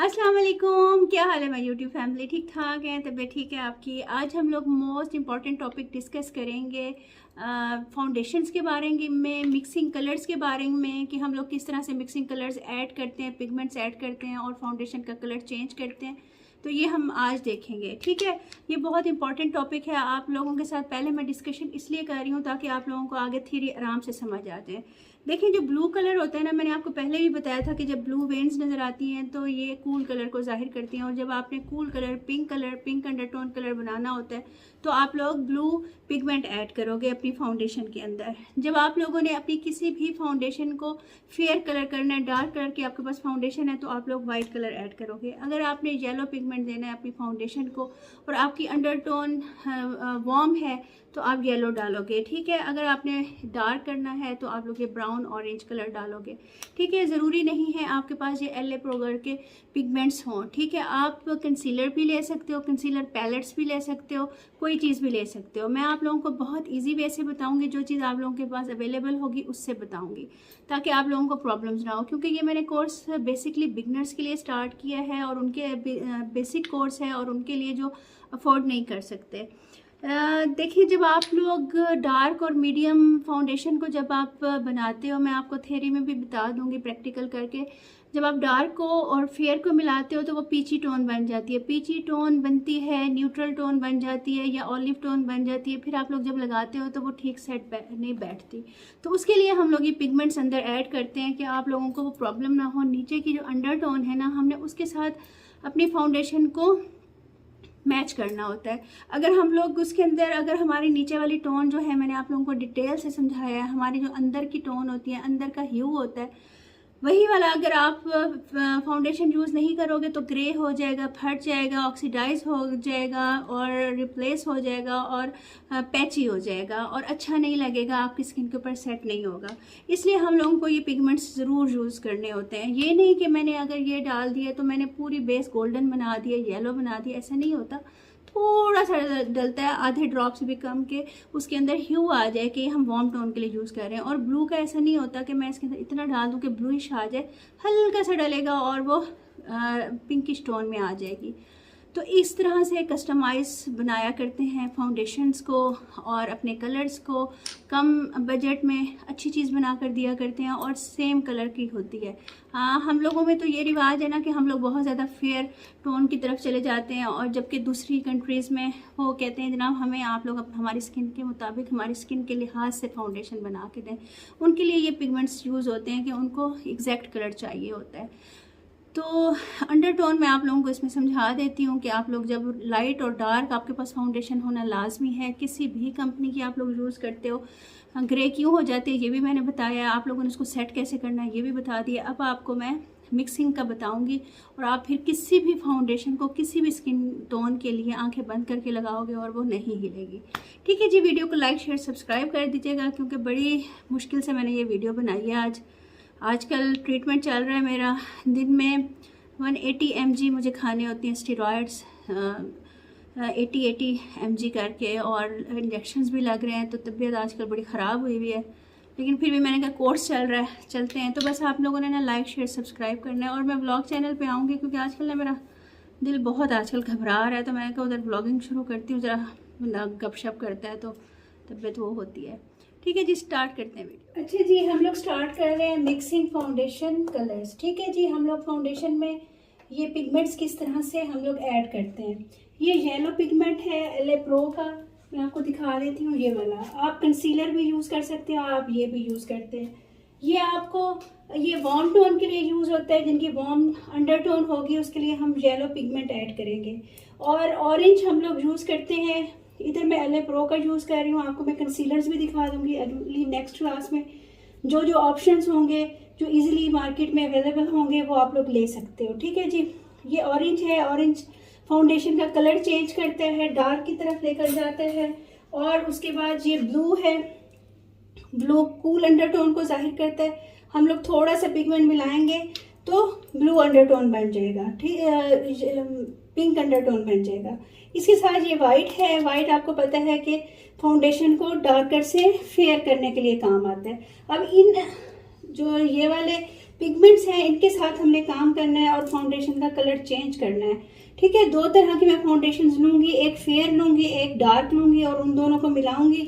अस्सलाम वालेकुम, क्या हाल है? मैं यूट्यूब फैमिली ठीक ठाक है, तबीयत ठीक है आपकी? आज हम लोग मोस्ट इम्पॉर्टेंट टॉपिक डिस्कस करेंगे फाउंडेशंस के बारे में, मिक्सिंग कलर्स के बारे में कि हम लोग किस तरह से मिक्सिंग कलर्स ऐड करते हैं, पिगमेंट्स ऐड करते हैं और फाउंडेशन का कलर चेंज करते हैं। तो ये हम आज देखेंगे, ठीक है। ये बहुत इंपॉर्टेंट टॉपिक है आप लोगों के साथ। पहले मैं डिस्कशन इसलिए कर रही हूँ ताकि आप लोगों को आगे थ्योरी आराम से समझ आ जाए। देखिए, जो ब्लू कलर होता है ना, मैंने आपको पहले भी बताया था कि जब ब्लू वेन्स नज़र आती हैं तो ये कूल कलर को जाहिर करती हैं। और जब आपने cool colour, pink undertone colour बनाना होता है तो आप लोग ब्लू पिगमेंट ऐड करोगे अपनी फाउंडेशन के अंदर। जब आप लोगों ने अपनी किसी भी फाउंडेशन को फेयर कलर करना है, डार्क कलर की आपके पास फाउंडेशन है, तो आप लोग वाइट कलर ऐड करोगे। अगर आपने येलो पिगमेंट देना है अपनी फाउंडेशन को और आपकी अंडरटोन वार्म है तो आप येलो डालोगे, ठीक है। अगर आपने डार्क करना है तो आप लोग ये ब्राउन ऑरेंज कलर डालोगे, ठीक है। ज़रूरी नहीं है आपके पास ये एल ए प्रोगर के पिगमेंट्स हों, ठीक है। आप कंसीलर भी ले सकते हो, कंसीलर पैलेट्स भी ले सकते हो, कोई चीज़ भी ले सकते हो। मैं आप लोगों को बहुत इजी वे से बताऊंगी, जो चीज़ आप लोगों के पास अवेलेबल होगी उससे बताऊंगी ताकि आप लोगों को प्रॉब्लम्स ना हो। क्योंकि ये मैंने कोर्स बेसिकली बिगनर्स के लिए स्टार्ट किया है और उनके बेसिक कोर्स है और उनके लिए जो अफोर्ड नहीं कर सकते। देखिए, जब आप लोग डार्क और मीडियम फाउंडेशन को जब आप बनाते हो, मैं आपको थ्योरी में भी बता दूंगी प्रैक्टिकल करके, जब आप डार्क को और फेयर को मिलाते हो तो वो पीची टोन बन जाती है। पीची टोन बनती है, न्यूट्रल टोन बन जाती है या ऑलिव टोन बन जाती है। फिर आप लोग जब लगाते हो तो वो ठीक सेट नहीं बैठती। तो उसके लिए हम लोग ये पिगमेंट्स अंदर ऐड करते हैं कि आप लोगों को वो प्रॉब्लम ना हो। नीचे की जो अंडर टोन है ना, हमने उसके साथ अपनी फाउंडेशन को मैच करना होता है। अगर हम लोग उसके अंदर, अगर हमारी नीचे वाली टोन जो है, मैंने आप लोगों को डिटेल से समझाया है, हमारी जो अंदर की टोन होती है, अंदर का ह्यू होता है, वही वाला अगर आप फाउंडेशन यूज़ नहीं करोगे तो ग्रे हो जाएगा, फट जाएगा, ऑक्सीडाइज हो जाएगा और रिप्लेस हो जाएगा और पैची हो जाएगा और अच्छा नहीं लगेगा, आपकी स्किन के ऊपर सेट नहीं होगा। इसलिए हम लोगों को ये पिगमेंट्स ज़रूर यूज़ करने होते हैं। ये नहीं कि मैंने अगर ये डाल दिया तो मैंने पूरी बेस गोल्डन बना दिया, येलो बना दिया, ऐसा नहीं होता। थोड़ा सा डलता है, आधे ड्रॉप से भी कम के उसके अंदर ह्यू आ जाए कि हम वार्म टोन के लिए यूज़ कर रहे हैं। और ब्लू का ऐसा नहीं होता कि मैं इसके अंदर इतना डाल दूँ कि ब्लूइश आ जाए, हल्का सा डलेगा और वो पिंकिश टोन में आ जाएगी। तो इस तरह से कस्टमाइज बनाया करते हैं फाउंडेशंस को और अपने कलर्स को। कम बजट में अच्छी चीज़ बना कर दिया करते हैं और सेम कलर की होती है। हम लोगों में तो ये रिवाज है ना कि हम लोग बहुत ज़्यादा फेयर टोन की तरफ चले जाते हैं, और जबकि दूसरी कंट्रीज़ में वो कहते हैं जनाब हमें आप लोग हमारी स्किन के मुताबिक, हमारी स्किन के लिहाज से फाउंडेशन बना के दें। उनके लिए ये पिगमेंट्स यूज़ होते हैं कि उनको एग्जैक्ट कलर चाहिए होता है। तो अंडरटोन मैं आप लोगों को इसमें समझा देती हूँ कि आप लोग जब लाइट और डार्क, आपके पास फाउंडेशन होना लाजमी है। किसी भी कंपनी की आप लोग यूज़ करते हो, ग्रे क्यों हो जाती है ये भी मैंने बताया, आप लोगों ने उसको सेट कैसे करना है ये भी बता दिया। अब आपको मैं मिक्सिंग का बताऊंगी और आप फिर किसी भी फाउंडेशन को किसी भी स्किन टोन के लिए आंखें बंद करके लगाओगे और वो नहीं हिलेगी, ठीक है जी। वीडियो को लाइक शेयर सब्सक्राइब कर दीजिएगा क्योंकि बड़ी मुश्किल से मैंने ये वीडियो बनाई है। आजकल ट्रीटमेंट चल रहा है मेरा, दिन में 180 mg मुझे खाने होती हैं स्टेरॉइड्स, 80 mg करके, और इंजेक्शंस भी लग रहे हैं। तो तबीयत आजकल बड़ी ख़राब हुई हुई है, लेकिन फिर भी मैंने कहा कोर्स चल रहा है, चलते हैं। तो बस आप लोगों ने ना लाइक शेयर सब्सक्राइब करना है। और मैं व्लॉग चैनल पे आऊँगी क्योंकि आजकल ना मेरा दिल बहुत आजकल घबरा रहा है, तो मैंने कहा उधर व्लॉगिंग शुरू करती हूँ, ज़रा बंदा गपशप करता है तो तबीयत वो होती है। ठीक है जी, स्टार्ट करते हैं वीडियो। अच्छा जी, हम लोग स्टार्ट कर रहे हैं मिक्सिंग फाउंडेशन कलर्स, ठीक है जी। हम लोग फाउंडेशन में ये पिगमेंट्स किस तरह से हम लोग ऐड करते हैं। ये येलो पिगमेंट है एल ए प्रो का, मैं आपको दिखा देती हूँ। ये वाला आप कंसीलर भी यूज़ कर सकते हो, आप ये भी यूज़ करते हैं। ये आपको ये वार्म टोन के लिए यूज़ होता है, जिनकी वार्म अंडरटोन होगी उसके लिए हम येलो पिगमेंट ऐड करेंगे। और ऑरेंज हम लोग यूज़ करते हैं, इधर मैं एल ए प्रो का यूज़ कर रही हूँ। आपको मैं कंसीलर्स भी दिखा दूंगी अगली नेक्स्ट क्लास में। जो जो ऑप्शंस होंगे, जो इजीली मार्केट में अवेलेबल होंगे, वो आप लोग ले सकते हो, ठीक है जी। ये ऑरेंज है, ऑरेंज फाउंडेशन का कलर चेंज करता है, डार्क की तरफ लेकर जाता है। और उसके बाद ये ब्लू है, ब्लू कूल अंडरटोन को जाहिर करता है। हम लोग थोड़ा सा पिगमेंट मिलाएंगे तो ब्लू अंडरटोन बन जाएगा, ठीक, पिंक अंडरटोन बन जाएगा। इसके साथ ये वाइट है, वाइट आपको पता है कि फाउंडेशन को डार्कर से फेयर करने के लिए काम आता है। अब इन जो ये वाले पिगमेंट्स हैं, इनके साथ हमने काम करना है और फाउंडेशन का कलर चेंज करना है। ठीक है, दो तरह की मैं फाउंडेशन लूँगी, एक फेयर लूँगी, एक डार्क लूँगी और उन दोनों को मिलाऊंगी,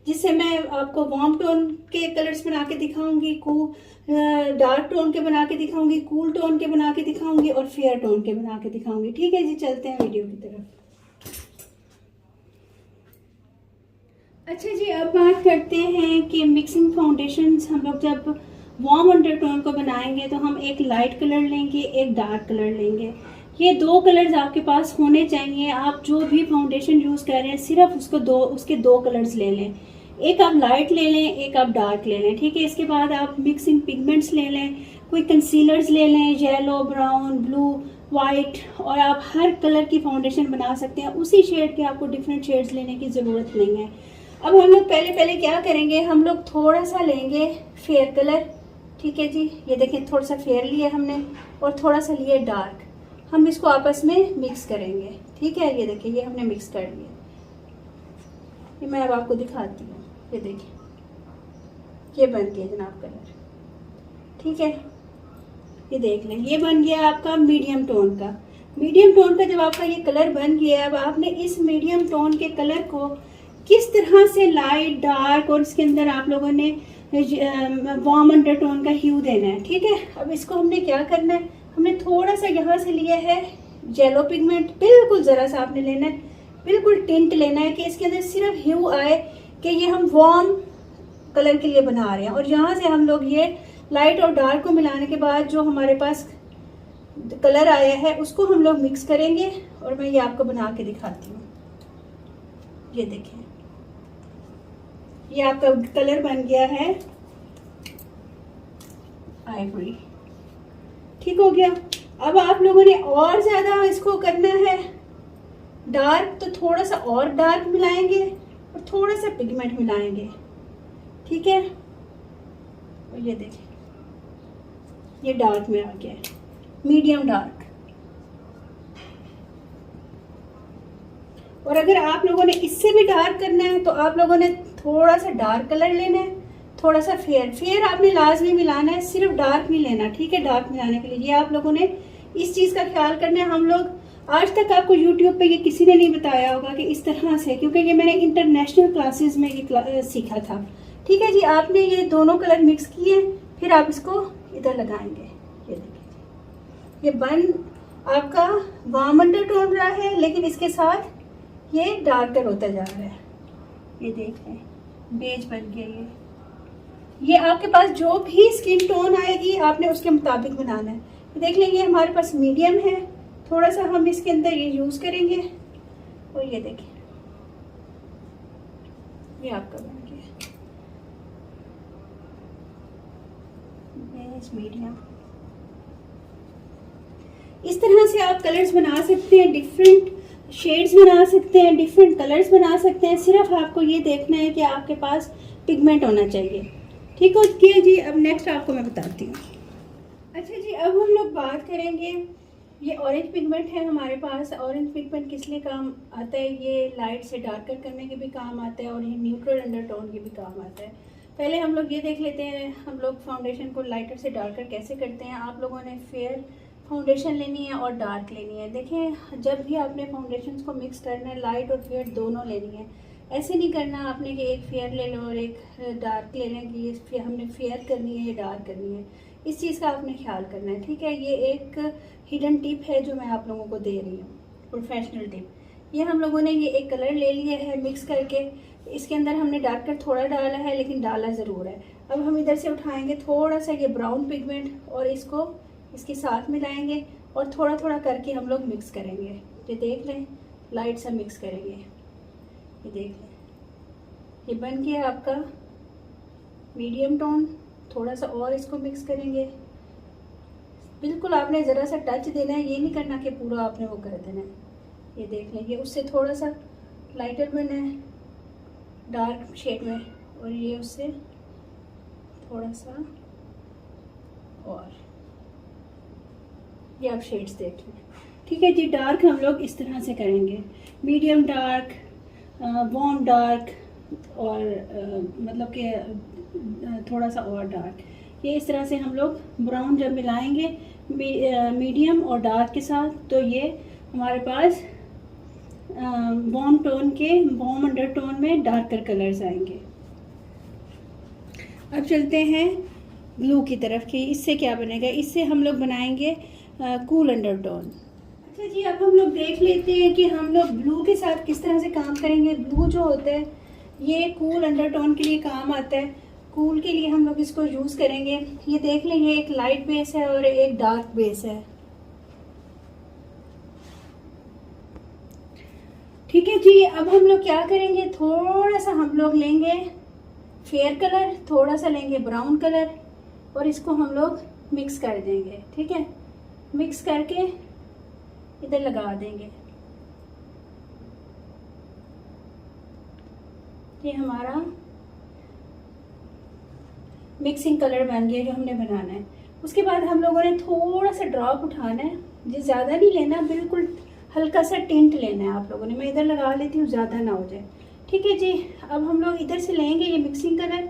जिससे मैं आपको वार्म टोन के कलर्स बना के दिखाऊंगी, डार्क टोन के बना के दिखाऊंगी, कूल टोन के बना के दिखाऊंगी और फेयर टोन के बना के दिखाऊंगी। ठीक है जी, चलते हैं वीडियो की तरफ। अच्छा जी, अब बात करते हैं कि मिक्सिंग फाउंडेशंस हम लोग जब वार्म अंडरटोन को बनाएंगे तो हम एक लाइट कलर लेंगे, एक डार्क कलर लेंगे। ये दो कलर्स आपके पास होने चाहिए। आप जो भी फाउंडेशन यूज़ कर रहे हैं सिर्फ उसके दो कलर्स ले लें, एक आप लाइट ले लें, एक आप डार्क ले लें। ठीक है, इसके बाद आप मिक्सिंग पिगमेंट्स ले लें, कोई कंसीलर्स ले लें, येलो, ब्राउन, ब्लू, वाइट, और आप हर कलर की फाउंडेशन बना सकते हैं। उसी शेड के आपको डिफरेंट शेड्स लेने की ज़रूरत नहीं है। अब हम लोग पहले क्या करेंगे, हम लोग थोड़ा सा लेंगे फेयर कलर। ठीक है जी, ये देखें थोड़ा सा फेयर लिया हमने और थोड़ा सा लिया डार्क। हम इसको आपस में मिक्स करेंगे। ठीक है, ये देखिए ये हमने मिक्स कर लिया। ये मैं अब आपको दिखाती हूँ, ये देखिए ये बन गया जनाब कलर। ठीक है, ये देख लें, ये बन गया आपका मीडियम टोन का। मीडियम टोन का जब आपका ये कलर बन गया, अब आपने इस मीडियम टोन के कलर को किस तरह से लाइट, डार्क और इसके अंदर आप लोगों ने वार्म अंडरटोन का ह्यू देना है। ठीक है, अब इसको हमने क्या करना है, हमने थोड़ा सा यहाँ से लिया है येलो पिगमेंट, बिल्कुल ज़रा सा आपने लेना है, बिल्कुल टिंट लेना है कि इसके अंदर सिर्फ ह्यू आए कि ये हम वार्म कलर के लिए बना रहे हैं। और यहाँ से हम लोग ये लाइट और डार्क को मिलाने के बाद जो हमारे पास कलर आया है उसको हम लोग मिक्स करेंगे और मैं ये आपको बना के दिखाती हूँ। ये देखें, ये आपका कलर बन गया है आइवरी। ठीक हो गया। अब आप लोगों ने और ज्यादा इसको करना है डार्क, तो थोड़ा सा और डार्क मिलाएंगे और थोड़ा सा पिगमेंट मिलाएंगे। ठीक है, और ये देखिए ये डार्क में आ गया है, मीडियम डार्क। और अगर आप लोगों ने इससे भी डार्क करना है तो आप लोगों ने थोड़ा सा डार्क कलर लेना है, थोड़ा सा फेयर आपने लाजमी मिलाना है, सिर्फ डार्क नहीं लेना। ठीक है, डार्क मिलाने के लिए ये आप लोगों ने इस चीज़ का ख्याल करना है। हम लोग आज तक आपको YouTube पे ये किसी ने नहीं बताया होगा कि इस तरह से, क्योंकि ये मैंने इंटरनेशनल क्लासेस में ये सीखा था। ठीक है जी, आपने ये दोनों कलर मिक्स किए, फिर आप इसको इधर लगाएंगे। ये देखिए ये बन आपका वार्म अंडरटोन रहा है, लेकिन इसके साथ ये डार्कर होता जा रहा है। ये देख लें, बेज बन गया। ये आपके पास जो भी स्किन टोन आएगी आपने उसके मुताबिक बनाना है। देख लेंगे हमारे पास मीडियम है, थोड़ा सा हम इसके अंदर ये यूज़ करेंगे और ये देखिए ये आपका बन गया बेज मीडियम। इस तरह से आप कलर्स बना सकते हैं, डिफरेंट शेड्स बना सकते हैं, डिफरेंट कलर्स बना सकते हैं। सिर्फ आपको ये देखना है कि आपके पास पिगमेंट होना चाहिए। ठीक हो गया जी। अब नेक्स्ट आपको मैं बताती हूँ। अच्छा जी, अब हम लोग बात करेंगे, ये ऑरेंज पिगमेंट है हमारे पास। ऑरेंज पिगमेंट किस लिए काम आता है, ये लाइट से डार्कर करने के भी काम आता है और ये न्यूट्रल अंडरटोन के भी काम आता है। पहले हम लोग ये देख लेते हैं हम लोग फाउंडेशन को लाइटर से डार्कर कैसे करते हैं। आप लोगों ने फेयर फाउंडेशन लेनी है और डार्क लेनी है। देखें, जब भी आपने फाउंडेशन को मिक्स करना है, लाइट और फेयर दोनों लेनी है। ऐसे नहीं करना आपने कि एक फेयर ले लो और एक डार्क ले लें कि ये हमने फेयर करनी है या डार्क करनी है। इस चीज़ का आपने ख्याल करना है। ठीक है, ये एक हिडन टिप है जो मैं आप लोगों को दे रही हूँ, प्रोफेशनल टिप। ये हम लोगों ने ये एक कलर ले लिया है मिक्स करके, इसके अंदर हमने डार्कर थोड़ा डाला है लेकिन डाला ज़रूर है। अब हम इधर से उठाएंगे थोड़ा सा ये ब्राउन पिगमेंट और इसको इसके साथ मिलाएंगे और थोड़ा थोड़ा करके हम लोग मिक्स करेंगे। ये देख लें, लाइट सा मिक्स करेंगे। ये देख लें, ये बन गया आपका मीडियम टोन। थोड़ा सा और इसको मिक्स करेंगे। बिल्कुल आपने ज़रा सा टच देना है, ये नहीं करना कि पूरा आपने वो कर देना है। ये देख लें, ये उससे थोड़ा सा लाइटर बना है डार्क शेड में और ये उससे थोड़ा सा और, ये आप शेड्स देख लें। ठीक है जी, डार्क हम लोग इस तरह से करेंगे, मीडियम डार्क, वार्म डार्क और मतलब कि थोड़ा सा और डार्क। ये इस तरह से हम लोग ब्राउन जब मिलाएंगे मीडियम और डार्क के साथ, तो ये हमारे पास वार्म टोन के वार्म अंडरटोन में डार्कर कलर्स आएंगे। अब चलते हैं ब्लू की तरफ कि इससे क्या बनेगा। इससे हम लोग बनाएंगे कूल अंडरटोन। अच्छा जी, अब हम लोग देख लेते हैं कि हम लोग ब्लू के साथ किस तरह से काम करेंगे। ब्लू जो होता है ये कूल अंडरटोन के लिए काम आता है। कूल के लिए हम लोग इसको यूज़ करेंगे। ये देख लें, ये एक लाइट बेस है और एक डार्क बेस है। ठीक है जी, अब हम लोग क्या करेंगे, थोड़ा सा हम लोग लेंगे फेयर कलर, थोड़ा सा लेंगे ब्राउन कलर और इसको हम लोग मिक्स कर देंगे। ठीक है, मिक्स करके इधर लगा देंगे। ये हमारा मिक्सिंग कलर बन गया जो हमने बनाना है। उसके बाद हम लोगों ने थोड़ा सा ड्रॉप उठाना है, जो ज़्यादा नहीं लेना, बिल्कुल हल्का सा टिंट लेना है आप लोगों ने। मैं इधर लगा लेती हूँ, ज़्यादा ना हो जाए। ठीक है जी, अब हम लोग इधर से लेंगे ये मिक्सिंग कलर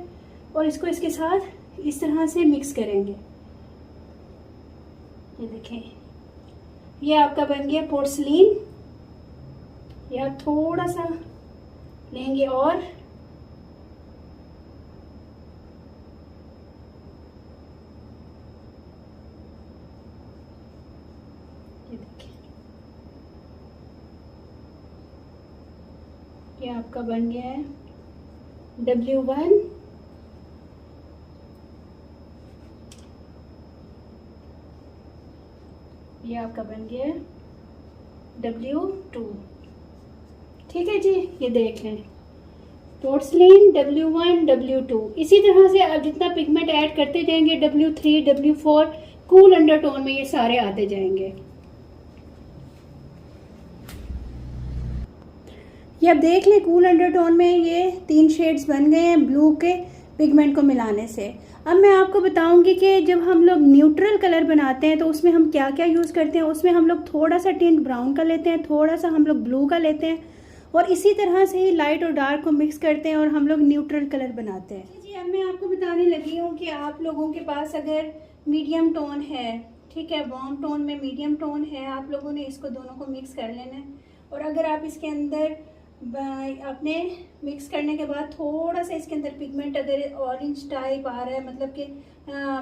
और इसको इसके साथ इस तरह से मिक्स करेंगे। ये देखें, ये आपका बन गया पोर्सलीन। ये आप थोड़ा सा लेंगे और ये देखिए, ये आपका बन गया है W1। ये आपका बन गया है W2। ठीक है जी, ये देख लें, पोर्सलीन W1 W2। इसी तरह से आप जितना पिगमेंट ऐड करते जाएंगे W3 W4 कूल अंडरटोन में ये सारे आते जाएंगे। ये आप देख लें, कूल अंडरटोन में ये 3 शेड्स बन गए हैं ब्लू के पिगमेंट को मिलाने से। अब मैं आपको बताऊंगी कि जब हम लोग न्यूट्रल कलर बनाते हैं तो उसमें हम क्या क्या यूज़ करते हैं। उसमें हम लोग थोड़ा सा टिंट ब्राउन का लेते हैं, थोड़ा सा हम लोग ब्लू का लेते हैं और इसी तरह से ही लाइट और डार्क को मिक्स करते हैं और हम लोग न्यूट्रल कलर बनाते हैं। जी, अब मैं आपको बताने लगी हूँ कि आप लोगों के पास अगर मीडियम टोन है, ठीक है, वार्म टोन में मीडियम टोन है, आप लोगों ने इसको दोनों को मिक्स कर लेना है। और अगर आप इसके अंदर अपने मिक्स करने के बाद थोड़ा सा इसके अंदर पिगमेंट अगर ऑरेंज टाइप आ रहा है, मतलब कि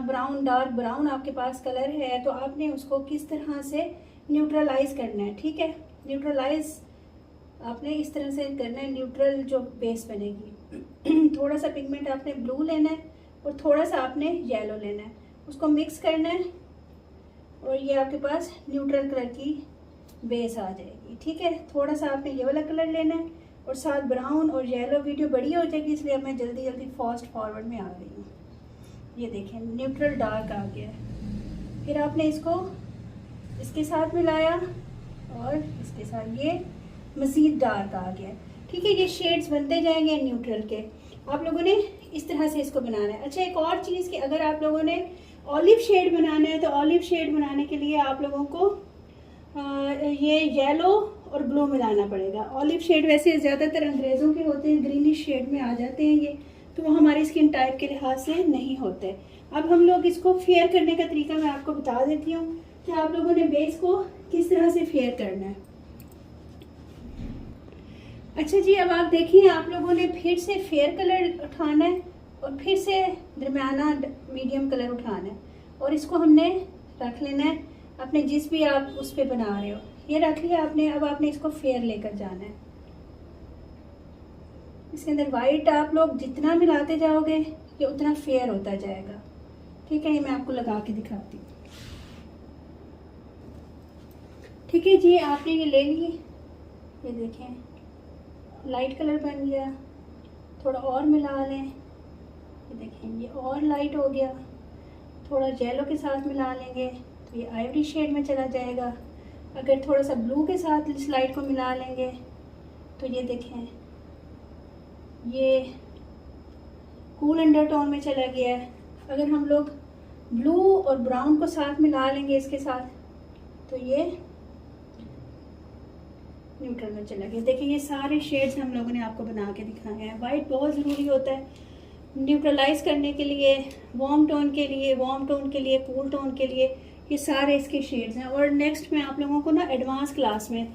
ब्राउन, डार्क ब्राउन आपके पास कलर है, तो आपने उसको किस तरह से न्यूट्रलाइज करना है। ठीक है, न्यूट्रलाइज आपने इस तरह से करना है, न्यूट्रल जो बेस बनेगी। थोड़ा सा पिगमेंट आपने ब्लू लेना है और थोड़ा सा आपने येलो लेना है, उसको मिक्स करना है और ये आपके पास न्यूट्रल कलर की बेस आ जाएगी। ठीक है, थोड़ा सा आपने ये वाला कलर लेना है और साथ ब्राउन और येलो। वीडियो बड़ी हो जाएगी इसलिए अब मैं जल्दी जल्दी फास्ट फॉरवर्ड में आ रही हूँ। ये देखें, न्यूट्रल डार्क आ गया है। फिर आपने इसको इसके साथ मिलाया और इसके साथ ये मज़ीद डार्क आ गया। ठीक है, ये शेड्स बनते जाएंगे न्यूट्रल के। आप लोगों ने इस तरह से इसको बनाना है। अच्छा, एक और चीज़ कि अगर आप लोगों ने ऑलिव शेड बनाना है तो ऑलिव शेड बनाने के लिए आप लोगों को ये येलो और ब्लू मिलाना पड़ेगा। ऑलिव शेड वैसे ज़्यादातर अंग्रेज़ों के होते हैं, ग्रीनिश शेड में आ जाते हैं ये, तो वो हमारी स्किन टाइप के लिहाज से नहीं होते। अब हम लोग इसको फेयर करने का तरीका मैं आपको बता देती हूँ कि आप लोगों ने बेस को किस तरह से फेयर करना है। अच्छा जी, अब आप देखिए, आप लोगों ने फिर से फेयर कलर उठाना है और फिर से दरमियाना मीडियम कलर उठाना है और इसको हमने रख लेना है अपने जिस भी आप उस पर बना रहे हो, ये रख लिया आपने। अब आपने इसको फेयर लेकर जाना है। इसके अंदर वाइट आप लोग जितना मिलाते जाओगे ये उतना फेयर होता जाएगा। ठीक है, ये मैं आपको लगा के दिखाती हूँ। ठीक है जी, आपने ये ले ली, ये देखें लाइट कलर बन गया। थोड़ा और मिला लें, ये देखें ये और लाइट हो गया। थोड़ा येलो के साथ मिला लेंगे तो ये आइवरी शेड में चला जाएगा। अगर थोड़ा सा ब्लू के साथ इस लाइट को मिला लेंगे तो ये देखें ये कूल अंडरटोन में चला गया है। अगर हम लोग ब्लू और ब्राउन को साथ मिला लेंगे इसके साथ तो ये न्यूट्रल में चला गया। देखिए, ये सारे शेड्स हम लोगों ने आपको बना के दिखाए हैं। वाइट बहुत ज़रूरी होता है न्यूट्रलाइज करने के लिए, वार्म टोन के लिए, कूल टोन के लिए, ये सारे इसके शेड्स हैं। और नेक्स्ट मैं आप लोगों को ना एडवांस क्लास में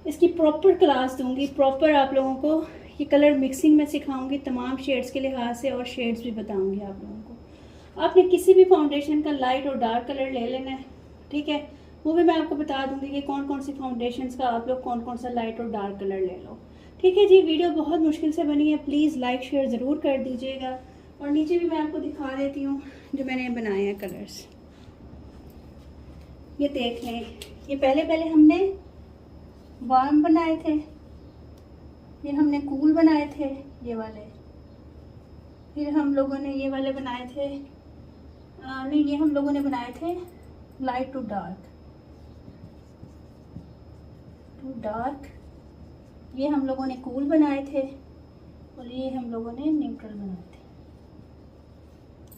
इसकी प्रॉपर क्लास दूंगी, प्रॉपर आप लोगों को ये कलर मिक्सिंग में सिखाऊंगी तमाम शेड्स के लिहाज से, और शेड्स भी बताऊंगी आप लोगों को। आपने किसी भी फाउंडेशन का लाइट और डार्क कलर ले लेना है, ठीक है, वो भी मैं आपको बता दूंगी कि कौन कौन सी फाउंडेशंस का आप लोग कौन कौन सा लाइट और डार्क कलर ले लो, ठीक है जी। वीडियो बहुत मुश्किल से बनी है, प्लीज़ लाइक शेयर ज़रूर कर दीजिएगा। और नीचे भी मैं आपको दिखा देती हूँ जो मैंने बनाए हैं कलर्स, ये देख लें। ये पहले हमने वार्म बनाए थे, फिर हमने कूल बनाए थे ये वाले, फिर हम लोगों ने ये वाले बनाए थे, नहीं ये हम लोगों ने बनाए थे लाइट टू डार्क, ये हम लोगों ने कूल बनाए थे, और ये हम लोगों ने न्यूट्रल बनाए थे,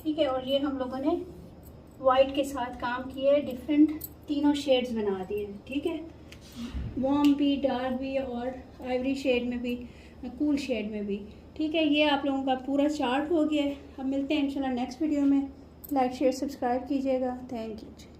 ठीक है। और ये हम लोगों ने वाइट के साथ काम किए, डिफरेंट तीनों शेड्स बना दिए, ठीक है, वार्म भी, डार्क भी, और आइवरी शेड में भी, कूल शेड में भी, ठीक है। ये आप लोगों का पूरा चार्ट हो गया है। अब मिलते हैं इंशाल्लाह नेक्स्ट वीडियो में। लाइक शेयर सब्सक्राइब कीजिएगा। Thank you.